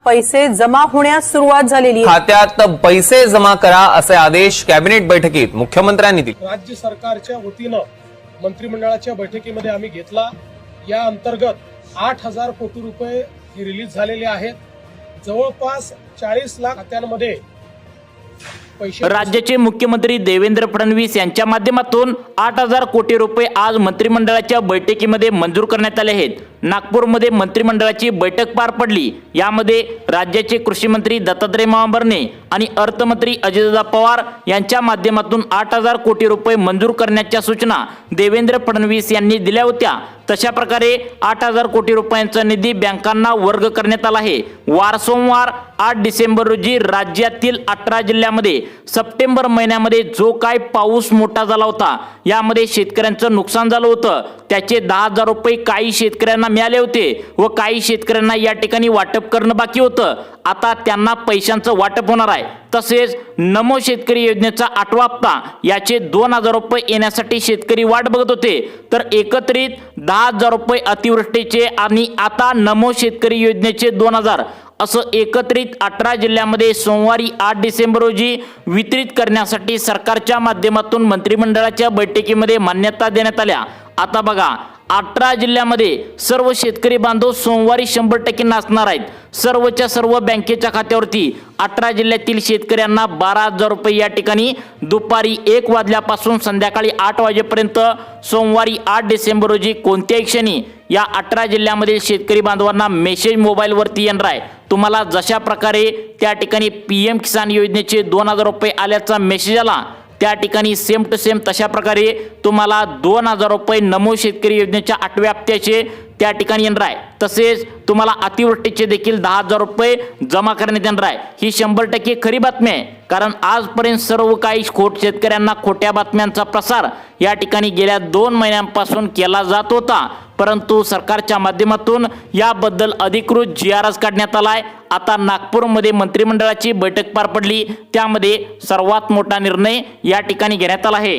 पैसे जमा होण्यास सुरुवात झालेली आहे। खात्यात पैसे जमा करा असे आदेश कॅबिनेट बैठकीत मुख्यमंत्र्यांनी दिले। राज्य सरकारच्या वतीनं मंत्रिमंडळाच्या बैठकीमध्ये आम्ही घेतला। या अंतर्गत 8,000 कोटी रुपये रिलीज झालेले आहेत। जवळपास 40 लाख खात्यांमध्ये पैसे। राज्याचे मुख्यमंत्री देवेंद्र फडणवीस यांच्या माध्यमातून 8,000 कोटी रुपये आज मंत्रिमंडळाच्या बैठकीमध्ये मंजूर करण्यात आले आहेत। नागपूरमध्ये मंत्रिमंडळाची बैठक पार पडली। यामध्ये राज्याचे कृषी मंत्री दत्तात्रय मामाभरणे आणि अर्थमंत्री अजितदादा पवार यांच्या माध्यमातून 8,000 कोटी रुपये मंजूर करण्याच्या सूचना देवेंद्र फडणवीस यांनी दिल्या होत्या। तशा प्रकारे 8,000 कोटी रुपयांचा निधी बँकांना वर्ग करण्यात आला आहे। वार सोमवार 8 डिसेंबर रोजी राज्यातील 18 जिल्ह्यामध्ये सप्टेंबर महिन्यामध्ये जो काय पाऊस मोठा झाला होता, यामध्ये शेतकऱ्यांचं नुकसान झालं होतं। त्याचे 10,000 रुपये काही शेतकऱ्यांना मिळाले होते व काही शेतकऱ्यांना या ठिकाणी वाटप करणं बाकी होतं। आता त्यांना पैशांचं वाटप होणार आहे। तसेच नमो शेतकरी योजनेचा 8वा हप्ता याचे 2,000 रुपये येण्यासाठी शेतकरी वाट बघत होते। तर एकत्रित 10,000 रुपये अतिवृष्टीचे आणि आता नमो शेतकरी योजनेचे 2,000 असं एकत्रित 18 जिल्ह्यामध्ये सोमवारी 8 डिसेंबर रोजी वितरित करण्यासाठी सरकारच्या माध्यमातून मंत्रिमंडळाच्या बैठकीमध्ये मान्यता देण्यात आल्या। आता बघा, 18 जिल्ह्यामध्ये सर्व शेतकरी बांधव सोमवारी 100% नाचणार आहेत। सर्वच्या सर्व बँकेच्या खात्यावरती 18 जिल्ह्यातील शेतकऱ्यांना 12,000 रुपये या ठिकाणी दुपारी 1 वाजल्यापासून संध्याकाळी 8 वाजेपर्यंत सोमवारी 8 डिसेंबर रोजी कोणत्याही क्षणी या 18 जिल्ह्यामधील शेतकरी बांधवांना मेसेज मोबाईलवरती येणार आहे। तुम्हाला जशा प्रकारे त्या ठिकाणी PM किसान योजनेचे 2,000 रुपये आल्याचा मेसेज आला, त्या ठिकाणी सेम टू सेम तशा प्रकारे तुम्हाला 2,000 रुपये नमो शेतकरी योजनेच्या 8व्या हप्त्याचे त्या ठिकाणी येणार आहे। तसेच तुम्हाला अतिवृष्टीचे देखील 10,000 रुपये जमा करण्यात येणार आहे। ही 100% खरी बातमी आहे, कारण आजपर्यंत सर्व काही शेतकऱ्यांना खोट्या बातम्यांचा प्रसार या ठिकाणी गेल्या 2 महिन्यांपासून केला जात होता। परंतु सरकारच्या माध्यमातून याबद्दल अधिकृत GRS काढण्यात आलाय। आता नागपूरमध्ये मंत्रिमंडळाची बैठक पार पडली, त्यामध्ये सर्वात मोठा निर्णय या ठिकाणी घेण्यात आला आहे।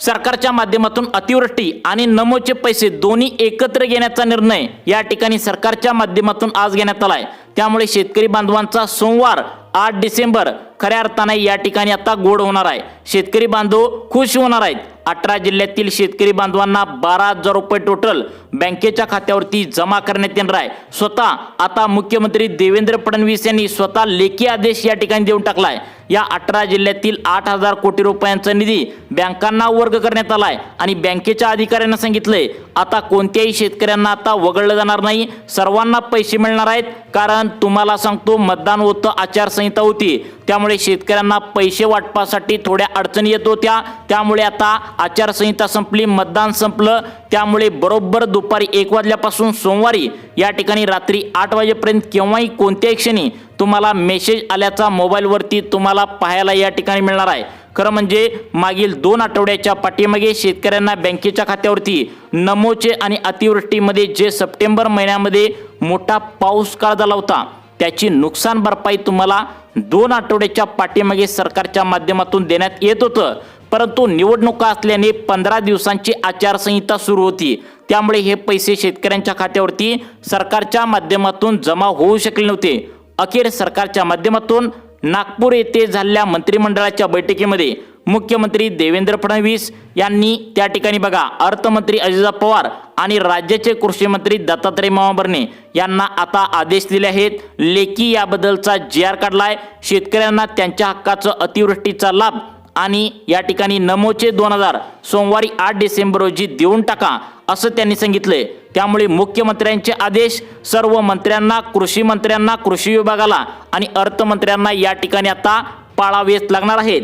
सरकारच्या माध्यमातून अतिवृष्टी आणि नमोचे पैसे दोन्ही एकत्र घेण्याचा निर्णय या ठिकाणी सरकारच्या माध्यमातून आज घेण्यात आलाय। त्यामुळे शेतकरी बांधवांचा सोमवार 8 डिसेंबर खऱ्या अर्थाने या ठिकाणी आता गोड होणार आहे। शेतकरी बांधव खुश होणार आहेत। 18 जिल्ह्यातील शेतकरी बांधवांना 12,000 रुपये टोटल बँकेच्या खात्यावरती जमा करण्यात येणार आहे। स्वतः आता मुख्यमंत्री देवेंद्र फडणवीस यांनी स्वतः लेखी आदेश या ठिकाणी देऊन टाकलाय। या 18 जिल्ह्यातील 8,000 कोटी रुपयांचा निधी बँकांना वर्ग करण्यात आलाय आणि बँकेच्या अधिकाऱ्यांना सांगितलंय आता कोणत्याही शेतकऱ्यांना आता वगळलं जाणार नाही, सर्वांना पैसे मिळणार आहेत। कारण तुम्हाला सांगतो, मतदान होतं, आचारसंहिता होती, त्यामुळे शेतकऱ्यांना पैसे वाटपासाठी थोड्या अडचणी येत होत्या। त्यामुळे आता आचारसंहिता संपली, मतदान संपलं, त्यामुळे बरोबर दुपारी 1 वाजल्यापासून सोमवारी या ठिकाणी रात्री 8 वाजेपर्यंत केव्हाही कोणत्याही क्षणी तुम्हाला मेसेज आल्याचा मोबाईलवरती तुम्हाला पाहायला या ठिकाणी मिळणार आहे। खरं म्हणजे मागील 2 आठवड्याच्या पाठीमागे शेतकऱ्यांना बँकेच्या खात्यावरती नमोचे आणि अतिवृष्टीमध्ये जे सप्टेंबर महिन्यामध्ये मोठा पाऊस काळ झाला होता, त्याची नुकसान भरपाई तुम्हाला 2 आठवड्याच्या पाठीमागे सरकारच्या माध्यमातून देण्यात येत होतं। परंतु निवडणुका असल्याने 15 दिवसांची आचारसंहिता सुरू होती, त्यामुळे हे पैसे शेतकऱ्यांच्या खात्यावरती सरकारच्या माध्यमातून जमा होऊ शकले नव्हते। अखेर सरकारच्या माध्यमातून नागपूर येथे झालेल्या मंत्रिमंडळाच्या बैठकीमध्ये मुख्यमंत्री देवेंद्र फडणवीस यांनी त्या ठिकाणी बघा, अर्थमंत्री अजितदादा पवार आणि राज्याचे कृषी मंत्री दत्तात्रय मामाभरणे यांना आता आदेश दिले आहेत। लेखी याबद्दलचा GR काढलाय। शेतकऱ्यांना त्यांच्या हक्काचं अतिवृष्टीचा लाभ आणि या ठिकाणी नमोचे 2,000 सोमवारी 8 डिसेंबर रोजी देऊन टाका असं त्यांनी सांगितलंय। त्यामुळे मुख्यमंत्र्यांचे आदेश सर्व मंत्र्यांना, कृषी मंत्र्यांना, कृषी विभागाला आणि अर्थमंत्र्यांना या ठिकाणी आता पाळावेच लागणार आहेत।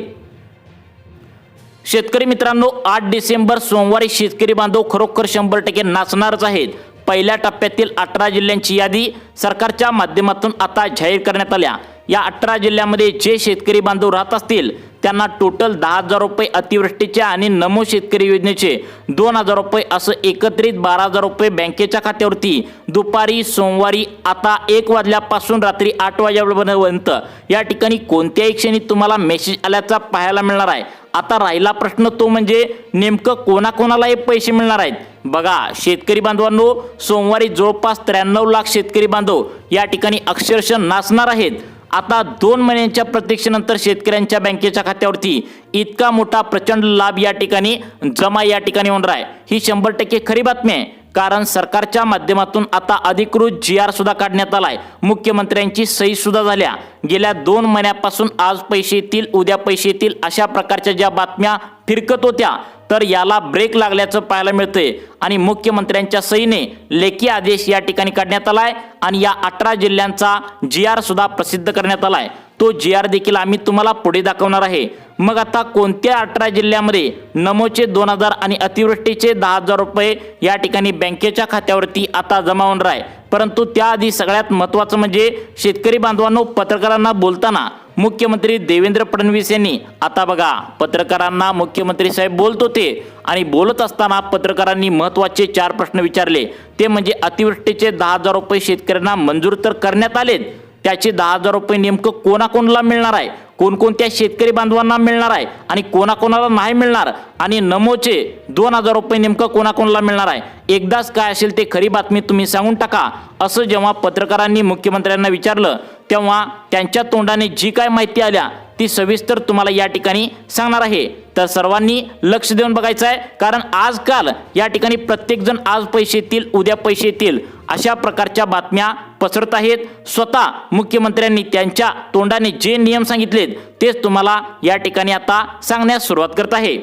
शेतकरी मित्रांनो, 8 डिसेंबर सोमवारी शेतकरी बांधव खरोखर 100% नाचणारच आहेत। पहिल्या टप्प्यातील 18 जिल्ह्यांची यादी सरकारच्या माध्यमातून आता जाहीर करण्यात आल्या। या 18 जिल्ह्यामध्ये जे शेतकरी बांधव राहत असतील त्यांना टोटल 10,000 रुपये अतिवृष्टीचे आणि नमो शेतकरी योजनेचे 2,000 रुपये असं एकत्रित 12,000 रुपये बँकेच्या खात्यावरती दुपारी सोमवारी आता 1 वाजल्यापासून रात्री 8 वाजेपर्यंत या ठिकाणी कोणत्याही क्षणी तुम्हाला मेसेज आल्याचा पाहायला मिळणार आहे। आता राहिला प्रश्न तो म्हणजे नेमकं कोणाकोणाला हे पैसे मिळणार आहेत। बघा शेतकरी बांधवांनो, सोमवारी जवळपास 93 लाख शेतकरी बांधव या ठिकाणी अक्षरशः नाचणार आहेत. आता 2 महिन्यांच्या प्रतीक्षेनंतर शेतकऱ्यांच्या बँकेच्या खात्यावरती इतका मोठा प्रचंड लाभ या ठिकाणी जमा या ठिकाणी होणार आहे. ही 100% खरी बातमी आहे, कारण सरकारच्या माध्यमातून आता अधिकृत GR सुद्धा काढण्यात आलाय. मुख्यमंत्र्यांची सही सुद्धा झाल्या. गेल्या 2 महिन्यापासून आज पैसे येतील, उद्या पैसे येतील अशा प्रकारच्या ज्या बातम्या फिरकत होत्या, तर याला ब्रेक लागल्याचं पाहायला मिळतंय आणि मुख्यमंत्र्यांच्या सहीने लेखी आदेश या ठिकाणी काढण्यात आलाय आणि या 18 जिल्ह्यांचा GR सुद्धा प्रसिद्ध करण्यात आलाय. तो GR देखील आम्ही तुम्हाला पुढे दाखवणार आहे. मग आता कोणत्या 18 जिल्ह्यामध्ये नमोचे 2000 आणि अतिवृष्टीचे 10,000 रुपये या ठिकाणी बँकेच्या खात्यावरती आता जमा होणार आहे. परंतु त्याआधी सगळ्यात महत्त्वाचं म्हणजे शेतकरी बांधवांनो, पत्रकारांना बोलताना मुख्यमंत्री देवेंद्र फडणवीस यांनी आता बघा पत्रकारांना मुख्यमंत्री साहेब बोलत होते आणि बोलत असताना पत्रकारांनी महत्त्वाचे 4 प्रश्न विचारले. ते म्हणजे अतिवृष्टीचे 10,000 रुपये शेतकऱ्यांना मंजूर तर करण्यात आलेत, त्याचे 10,000 रुपये नेमकं कोणाकोणाला मिळणार आहे, कोणकोणत्या शेतकरी बांधवांना मिळणार आहे आणि कोणाकोणाला नाही मिळणार, आणि नमोचे 2,000 रुपये नेमकं कोणाकोणाला मिळणार आहे, एकदाच काय असेल ते खरी बातमी तुम्ही सांगून टाका, असं जेव्हा पत्रकारांनी मुख्यमंत्र्यांना विचारलं तेव्हा त्यांच्या तोंडाने जी काय माहिती आल्या ती सविस्तर तुम्हाला या ठिकाणी सांगणार आहे. तर सर्वांनी लक्ष देऊन बघायचं आहे, कारण आजकाल या ठिकाणी प्रत्येकजण आज पैसे येतील, उद्या पैसे येतील अशा प्रकारच्या बातम्या पसरत आहेत. स्वतः मुख्यमंत्र्यांनी त्यांच्या तोंडाने जे नियम सांगितलेत तेच तुम्हाला या ठिकाणी आता सांगण्यास सुरुवात करत आहे.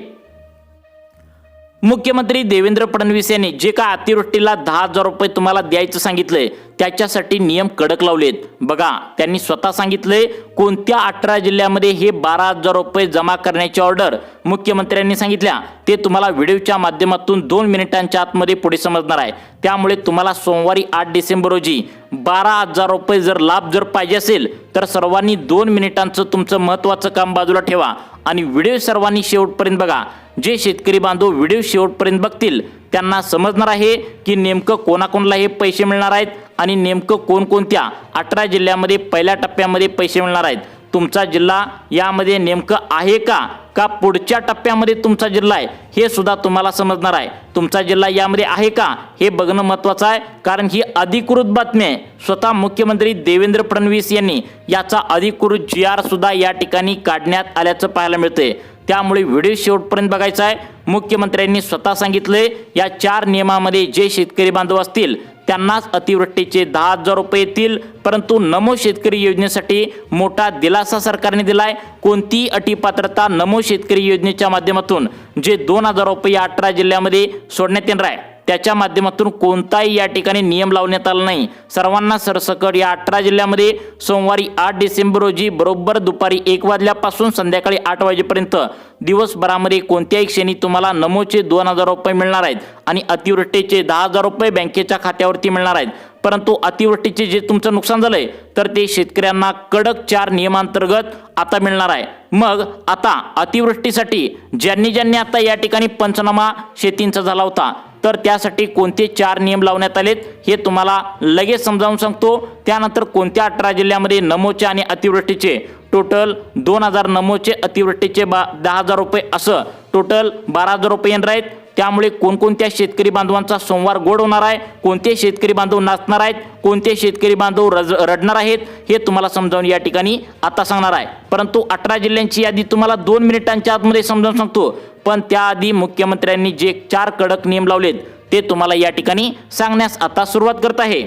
मुख्यमंत्री देवेंद्र फडणवीस यांनी जे काय अतिवृष्टीला 10,000 रुपये तुम्हाला द्यायचं सांगितलंय त्याच्यासाठी नियम कडक लावलेत. बघा त्यांनी स्वतः सांगितलंय कोणत्या 18 जिल्ह्यामध्ये हे 12,000 रुपये जमा करण्याची ऑर्डर मुख्यमंत्र्यांनी सांगितल्या ते तुम्हाला व्हिडिओच्या माध्यमातून 2 मिनिटांच्या आतमध्ये पुढे समजणार आहे. त्यामुळे तुम्हाला सोमवारी 8 डिसेंबर रोजी 12,000 रुपये जर लाभ जर पाहिजे असेल तर सर्वांनी 2 मिनिटांचं तुमचं महत्त्वाचं काम बाजूला ठेवा आणि व्हिडिओ सर्वांनी शेवटपर्यंत बघा. जे शेतकरी बांधव व्हिडिओ शेवटपर्यंत बघतील त्यांना समजणार आहे की नेमकं कोणाकोणाला हे पैसे मिळणार आहेत आणि नेमकं कोणकोणत्या 18 जिल्ह्यामध्ये पहिल्या टप्प्यामध्ये पैसे मिळणार आहेत. तुमचा जिल्हा यामध्ये नेमकं आहे का पुढच्या टप्प्यामध्ये तुमचा जिल्हा आहे हे सुद्धा तुम्हाला समजणार आहे. तुमचा जिल्हा यामध्ये आहे का हे बघणं महत्त्वाचं आहे, कारण ही अधिकृत बातमी आहे. स्वतः मुख्यमंत्री देवेंद्र फडणवीस यांनी याचा अधिकृत GR सुद्धा या ठिकाणी काढण्यात आल्याचं पाहायला मिळतंय. त्यामुळे व्हिडिओ शेवटपर्यंत बघायचा आहे. मुख्यमंत्र्यांनी स्वतः सांगितले या 4 नियमामध्ये जे शेतकरी बांधव असतील त्यांनाच अतिवृष्टीचे 10,000 रुपये येतील. परंतु नमो शेतकरी योजनेसाठी मोठा दिलासा सरकारने दिलाय. कोणती अटीपात्रता नमो शेतकरी योजनेच्या माध्यमातून जे 2,000 रुपये या 18 जिल्ह्यामध्ये सोडण्यात येणार आहे त्याच्या माध्यमातून कोणताही या ठिकाणी नियम लावण्यात आला नाही. सर्वांना सरसकट या 18 जिल्ह्यामध्ये सोमवारी 8 डिसेंबर रोजी बरोबर दुपारी 1 वाजल्यापासून संध्याकाळी 8 वाजेपर्यंत दिवसभरामध्ये कोणत्याही क्षणी तुम्हाला नमोचे 2,000 रुपये मिळणार आहेत आणि अतिवृष्टीचे 10,000 रुपये बँकेच्या खात्यावरती मिळणार आहेत. परंतु अतिवृष्टीचे जे तुमचं नुकसान झालंय तर ते शेतकऱ्यांना कडक 4 नियमांतर्गत आता मिळणार आहे. मग आता अतिवृष्टीसाठी ज्यांनी आता या ठिकाणी पंचनामा शेतींचा झाला होता तर त्यासाठी कोणते 4 नियम लावण्यात आलेत हे तुम्हाला लगेच समजावून सांगतो. त्यानंतर कोणत्या 18 जिल्ह्यामध्ये नमोचे आणि अतिवृष्टीचे टोटल 2,000 नमोचे अतिवृष्टीचे 10,000 रुपये असं टोटल 12,000 रुपये येणार आहेत. त्यामुळे कोणकोणत्या शेतकरी बांधवांचा सोमवार गोड होणार आहे, कोणते शेतकरी बांधव नाचणार आहेत, कोणते शेतकरी बांधव रडणार आहेत हे तुम्हाला समजावून या ठिकाणी आता सांगणार आहे. परंतु 18 जिल्ह्यांची यादी तुम्हाला 2 मिनिटांच्या आतमध्ये समजावून सांगतो. पण त्याआधी मुख्यमंत्र्यांनी जे 4 कडक नियम लावलेत ते तुम्हाला या ठिकाणी सांगण्यास आता सुरुवात करत आहे.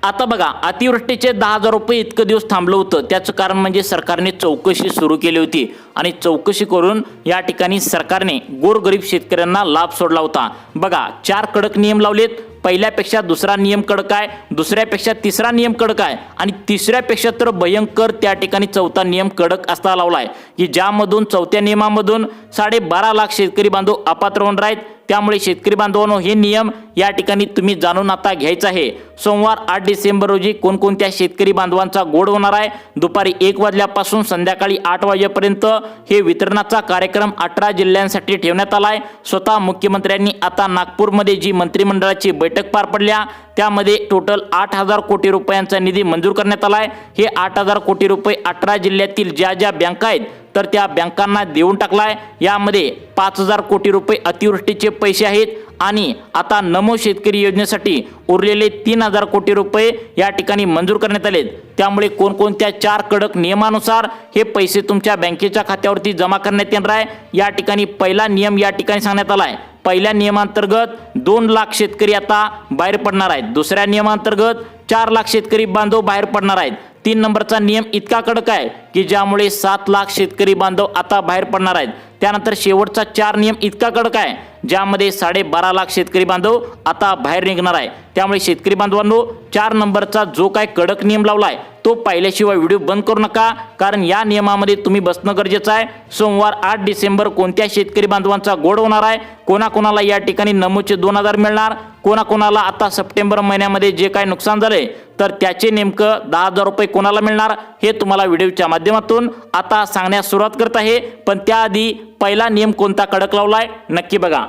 आता बघा अतिवृष्टीचे 10,000 रुपये इतकं दिवस थांबलं होतं त्याचं कारण म्हणजे सरकारने चौकशी सुरू केली होती आणि चौकशी करून या ठिकाणी सरकारने गोरगरीब शेतकऱ्यांना लाभ सोडला होता. बघा 4 कडक नियम लावलेत. पहिल्यापेक्षा दुसरा नियम कडक आहे, दुसऱ्यापेक्षा तिसरा नियम कडक आहे आणि तिसऱ्यापेक्षा तर भयंकर त्या ठिकाणी 4था नियम कडक असा लावलाय की ज्यामधून 4थ्या नियमामधून 12.5 लाख शेतकरी बांधव अपात्र होणार आहेत. त्यामुळे शेतकरी बांधवांनो हे नियम या ठिकाणी तुम्ही जाणून आता घ्यायचं आहे. सोमवार 8 डिसेंबर रोजी कोणकोणत्या शेतकरी बांधवांचा गोड होणार आहे. दुपारी 1 वाजल्यापासून संध्याकाळी 8 वाजेपर्यंत हे वितरणाचा कार्यक्रम 18 जिल्ह्यांसाठी ठेवण्यात आलाय. स्वतः मुख्यमंत्र्यांनी आता नागपूरमध्ये जी मंत्रिमंडळाची बैठक पार पडल्या त्यामध्ये टोटल 8,000 कोटी रुपयांचा निधी मंजूर करण्यात आलाय. हे 8,000 कोटी रुपये 18 जिल्ह्यातील ज्या बँका आहेत तर त्या बँकांना देऊन टाकलाय। यामध्ये 5,000 कोटी रुपये अतिवृष्टीचे पैसे आहेत आणि आता नमो शेतकरी योजनेसाठी उरलेले 3,000 कोटी रुपये या ठिकाणी मंजूर करण्यात आलेत। त्यामुळे कोणकोणत्या 4 कडक नियमानुसार हे पैसे तुमच्या बँकेच्या खात्यावरती जमा करण्यात येणार आहे। या ठिकाणी पहिला नियम या ठिकाणी सांगण्यात आलाय। पहिल्या नियमांतर्गत 2 लाख शेतकरी आता बाहेर पडणार आहेत। दुसऱ्या नियमांतर्गत 4 लाख शेतकरी बांधव बाहेर पडणार आहेत। 3 नंबरचा नियम इतका कडक आहे की ज्यामुळे 7 लाख शेतकरी बांधव आता बाहेर पडणार आहेत। त्यानंतर शेवटचा 4 नियम इतका कडक आहे ज्यामध्ये 12.5 लाख शेतकरी बांधव आता बाहेर निघणार आहे। त्यामुळे शेतकरी बांधवांनो 4 नंबरचा जो काय कडक नियम लावलाय तो पाहिल्याशिवाय व्हिडिओ बंद करू नका, कारण या नियमामध्ये तुम्ही बसणं गरजेचं आहे। सोमवार 8 डिसेंबर कोणत्या शेतकरी बांधवांचा गोड होणार आहे, कोणाकोणाला या ठिकाणी नमोचे 2,000 मिळणार, कोणाकोणाला आता सप्टेंबर महिन्यामध्ये जे काय नुकसान झाले तर त्याचे नेमकं 10,000 रुपये कोणाला मिळणार हे तुम्हाला व्हिडिओच्या माध्यमातून आता सांगण्यास सुरुवात करत आहे। पण त्याआधी पहिला नियम कोणता कडक लावलाय नक्की बघा।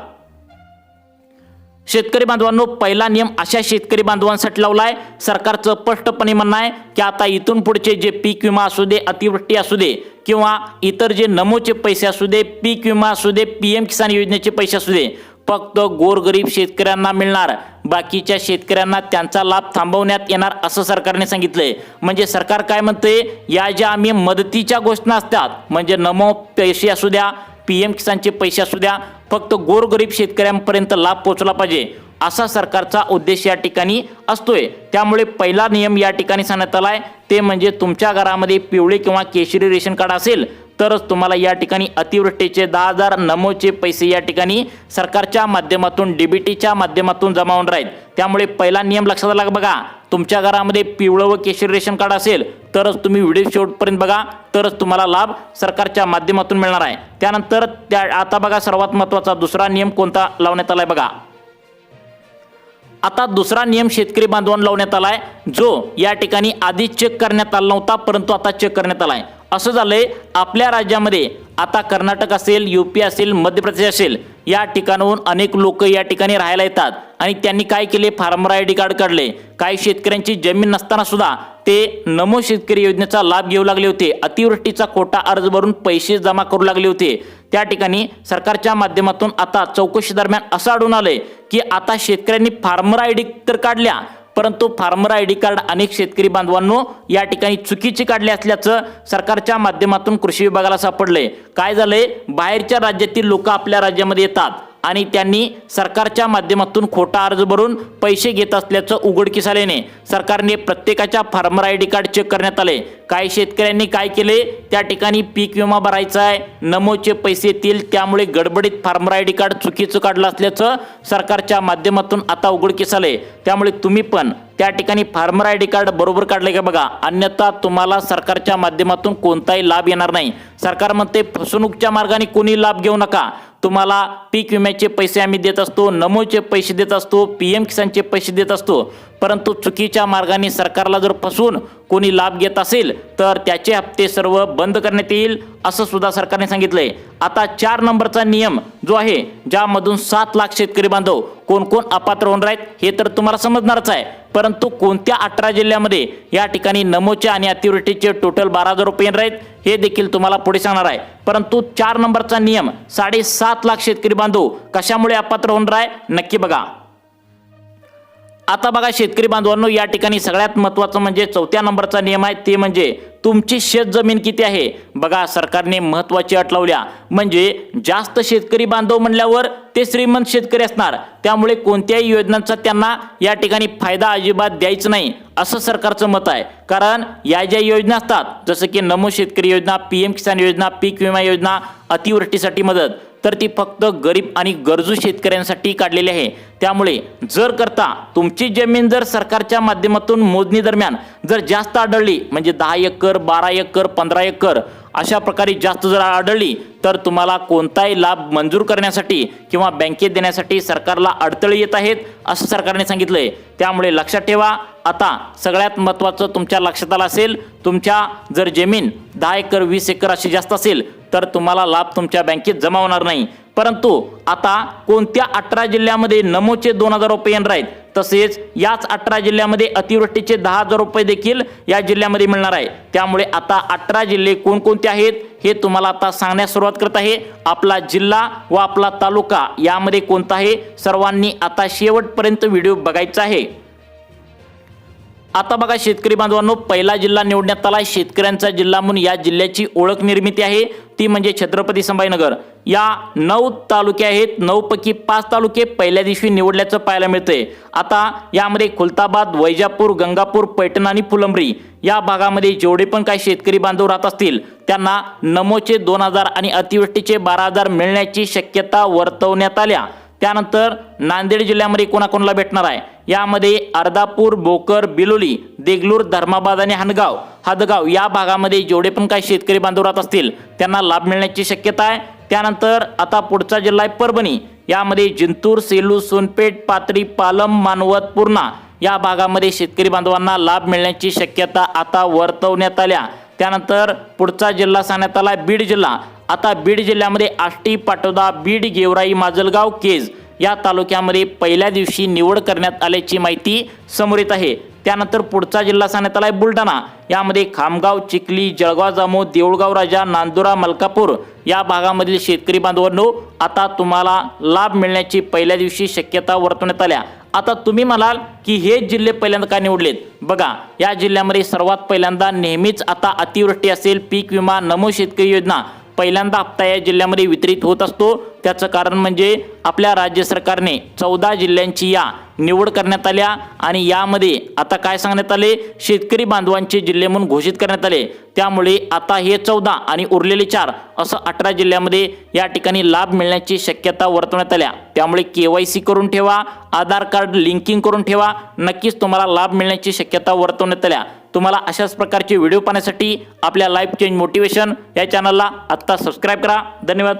शेतकरी बांधवांनो पहिला नियम अशा शेतकरी बांधवांसाठी लावलाय, सरकारचं स्पष्टपणे म्हणणं आहे की आता इथून पुढचे जे पीक विमा असू दे, अतिवृष्टी असू दे किंवा इतर जे नमोचे पैसे असू दे, पीक विमा असू दे, PM किसान योजनेचे पैसे असू दे, फक्त गोरगरीब शेतकऱ्यांना मिळणार, बाकीच्या शेतकऱ्यांना त्यांचा लाभ थांबवण्यात येणार असं सरकारने सांगितलंय। म्हणजे सरकार काय म्हणते, या ज्या आम्ही मदतीच्या घोषणा असतात म्हणजे नमो पैसे असू द्या, PM किसानचे पैसे असू द्या, फक्त गोरगरीब शेतकऱ्यांपर्यंत लाभ पोहोचला पाहिजे असा सरकारचा उद्देश या ठिकाणी असतोय। त्यामुळे पहिला नियम या ठिकाणी सांगण्यात आलाय ते म्हणजे तुमच्या घरामध्ये पिवळे किंवा केशरी रेशन कार्ड असेल तरच तुम्हाला या ठिकाणी अतिवृष्टीचे 10,000 नमोचे पैसे या ठिकाणी सरकारच्या माध्यमातून DBTच्या माध्यमातून जमा होणार आहेत। त्यामुळे पहिला नियम लक्षात आला बघा, तुमच्या घरामध्ये पिवळं व केशरी रेशन कार्ड असेल तरच तुम्ही व्हिडिओ शेवटपर्यंत बघा, तरच तुम्हाला लाभ सरकारच्या माध्यमातून मिळणार आहे। त्यानंतर आता बघा सर्वात महत्त्वाचा दुसरा नियम कोणता लावण्यात आलाय बघा। आता दुसरा नियम शेतकरी बांधवांना लावण्यात आलाय जो या ठिकाणी आधी चेक करण्यात आला नव्हता परंतु आता चेक करण्यात आलाय। असं झालंय आपल्या राज्यामध्ये आता कर्नाटक असेल, UP असेल, मध्य प्रदेश असेल या ठिकाणाहून अनेक लोक या ठिकाणी राहायला येतात आणि त्यांनी काय केले, फार्मर ID कार्ड काढले। काही शेतकऱ्यांची जमीन नसताना सुद्धा ते नमो शेतकरी योजनेचा लाभ घेऊ लागले होते, अतिवृष्टीचा खोटा अर्ज भरून पैसे जमा करू लागले होते। त्या ठिकाणी सरकारच्या माध्यमातून आता चौकशी दरम्यान असं आढळून आलंय की आता शेतकऱ्यांनी फार्मर ID तर काढल्या परंतु फार्मर ID कार्ड अनेक शेतकरी बांधवांनो या ठिकाणी चुकीचे काढले असल्याचं सरकारच्या माध्यमातून कृषी विभागाला सापडलंय। काय झालंय, बाहेरच्या राज्यातील लोक आपल्या राज्यामध्ये येतात आणि त्यांनी सरकारच्या माध्यमातून खोटा अर्ज भरून पैसे घेत असल्याचं उघडकीस आल्याने सरकारने प्रत्येकाच्या फार्मर ID कार्ड चेक करण्यात आले। काही शेतकऱ्यांनी काय केले, त्या ठिकाणी पीक विमा भरायचा आहे, नमोचे पैसे येतील, त्यामुळे गडबडीत फार्मर ID कार्ड चुकीचं काढलं असल्याचं सरकारच्या माध्यमातून आता उघडकीस आले। त्यामुळे तुम्ही पण त्या ठिकाणी फार्मर ID कार्ड बरोबर काढले का बघा, अन्यथा तुम्हाला सरकारच्या माध्यमातून कोणताही लाभ येणार नाही। सरकार म्हणते फसवणूकच्या मार्गाने कोणी लाभ घेऊ नका, तुम्हाला पीक विम्याचे पैसे आम्ही देत असतो, नमोचे पैसे देत असतो, PM किसानचे पैसे देत असतो, परंतु चुकीच्या मार्गाने सरकारला जर फसवून कोणी लाभ घेत असेल तर त्याचे हप्ते सर्व बंद करण्यात येईल असं सुद्धा सरकारने सांगितलंय। आता 4 नंबरचा नियम जो आहे ज्यामधून 7 लाख शेतकरी बांधव कोण कोण अपात्र होणार आहेत हे तर तुम्हाला समजणारच आहे, परंतु कोणत्या 18 जिल्ह्यामध्ये या ठिकाणी नमोचे आणि अतिवृष्टीचे टोटल 12,000 रुपये येणार आहेत हे देखील तुम्हाला पुढे सांगणार आहे। परंतु 4 नंबरचा नियम 7.5 लाख शेतकरी बांधव कशामुळे अपात्र होणार आहे नक्की बघा। आता बघा शेतकरी बांधवांनो या ठिकाणी सगळ्यात महत्त्वाचं म्हणजे 4थ्या नंबरचा नियम आहे ते म्हणजे तुमची शेत जमीन किती आहे। बघा सरकारने महत्त्वाची अट लावल्या, म्हणजे जास्त शेतकरी बांधव म्हणल्यावर ते श्रीमंत शेतकरी असणार, त्यामुळे कोणत्याही योजनांचा त्यांना या ठिकाणी फायदा अजिबात द्यायचा नाही असं सरकारचं मत आहे। कारण या ज्या योजना असतात जसं की नमो शेतकरी योजना, PM किसान योजना, पीक विमा योजना, अतिवृष्टीसाठी मदत, तर ती फक्त गरीब आणि गरजू शेतकऱ्यांसाठी काढलेली आहे। त्यामुळे जर करता तुमची जमीन जर सरकारच्या माध्यमातून मोजणी दरम्यान जर जास्त आढळली म्हणजे 10 एकर, 12 एकर, 15 एकर अशा प्रकारे जास्त जर आढळली तर तुम्हाला कोणताही लाभ मंजूर करण्यासाठी किंवा बँकेत देण्यासाठी सरकारला अडथळे येत आहेत असं सरकारने सांगितलंय। त्यामुळे लक्षात ठेवा, आता सगळ्यात महत्त्वाचं तुमच्या लक्षात आलं असेल, तुमच्या जर जमीन 10 एकर 20 एकर अशी जास्त असेल तर तुम्हाला लाभ तुमच्या बँकेत जमा होणार नाही। परंतु आता कोणत्या 18 जिल्ह्यामध्ये नमोचे 2,000 रुपये येणार आहेत, तसेच याच 18 जिल्ह्यामध्ये अतिवृष्टीचे 10,000 रुपये देखील या जिल्ह्यामध्ये मिळणार आहे। त्यामुळे आता 18 जिल्हे कोणकोणते आहेत हे तुम्हाला आता सांगण्यास सुरुवात करत आहे। आपला जिल्हा व आपला तालुका यामध्ये कोणता आहे, सर्वांनी आता शेवटपर्यंत व्हिडिओ बघायचा आहे। आता बघा शेतकरी बांधवांनो, पहिला जिल्हा निवडण्यात आला शेतकऱ्यांचा जिल्हा म्हणून। या जिल्ह्याची ओळख निर्मिती आहे ती म्हणजे छत्रपती संभाजीनगर। या 9 तालुके आहेत, 9 पैकी 5 तालुके पहिल्या दिवशी निवडल्याचं पाहायला मिळतंय। आता यामध्ये खुलताबाद, वैजापूर, गंगापूर, पैठण आणि फुलंब्री या भागामध्ये जेवढे पण काही शेतकरी बांधव राहत असतील त्यांना नमोचे 2,000 आणि अतिवृष्टीचे 12,000 मिळण्याची शक्यता वर्तवण्यात आल्या। त्यानंतर नांदेड जिल्ह्यामध्ये कोणाकोणाला भेटणार आहे, यामध्ये अर्धापूर, भोकर, बिलोली, देगलूर, धर्माबाद आणि हदगाव या भागामध्ये जेवढे पण काही शेतकरी बांधव राहत असतील त्यांना लाभ मिळण्याची शक्यता आहे। त्यानंतर आता पुढचा जिल्हा आहे परभणी। यामध्ये जिंतूर, सेलू, सोनपेठ, पाथरी, पालम, मानवत, पूर्णा या भागामध्ये शेतकरी बांधवांना लाभ मिळण्याची शक्यता आता वर्तवण्यात आल्या। त्यानंतर पुढचा जिल्हा सांगण्यात आला बीड जिल्हा। आता बीड जिल्ह्यामध्ये आष्टी, पाटोदा, बीड, गेवराई, माजलगाव, केज या तालुक्यामध्ये पहिल्या दिवशी निवड करण्यात आल्याची माहिती समोर येत आहे। त्यानंतर पुढचा जिल्हा सांगण्यात आला आहे बुलढाणा। यामध्ये खामगाव, चिखली, जळगाव, जामोद, देऊळगाव राजा, नांदुरा, मलकापूर या भागामधील शेतकरी बांधवांनो आता तुम्हाला लाभ मिळण्याची पहिल्या दिवशी शक्यता वर्तवण्यात आल्या। आता तुम्ही म्हणाल की हे जिल्हे पहिल्यांदा का निवडलेत, बघा या जिल्ह्यामध्ये सर्वात पहिल्यांदा नेहमीच आता अतिवृष्टी असेल, पीक विमा, नमो शेतकरी योजना पहिल्यांदा हप्ता या जिल्ह्यामध्ये वितरित होत असतो। त्याचं कारण म्हणजे आपल्या राज्य सरकारने 14 जिल्ह्यांची या निवड करण्यात आल्या आणि यामध्ये आता काय सांगण्यात आले, शेतकरी बांधवांचे जिल्हे म्हणून घोषित करण्यात आले। त्यामुळे आता हे 14 आणि उरलेले 4 असं 18 जिल्ह्यामध्ये या ठिकाणी लाभ मिळण्याची शक्यता वर्तवण्यात आल्या। त्यामुळे KYC करून ठेवा, आधार कार्ड लिंकिंग करून ठेवा, नक्कीच तुम्हाला लाभ मिळण्याची शक्यता वर्तवण्यात आल्या। तुम्हाला अशाच प्रकारचे व्हिडिओ पाहण्यासाठी आपल्या लाईफ चेंज मोटिवेशन या चॅनलला आत्ता सबस्क्राईब करा। धन्यवाद।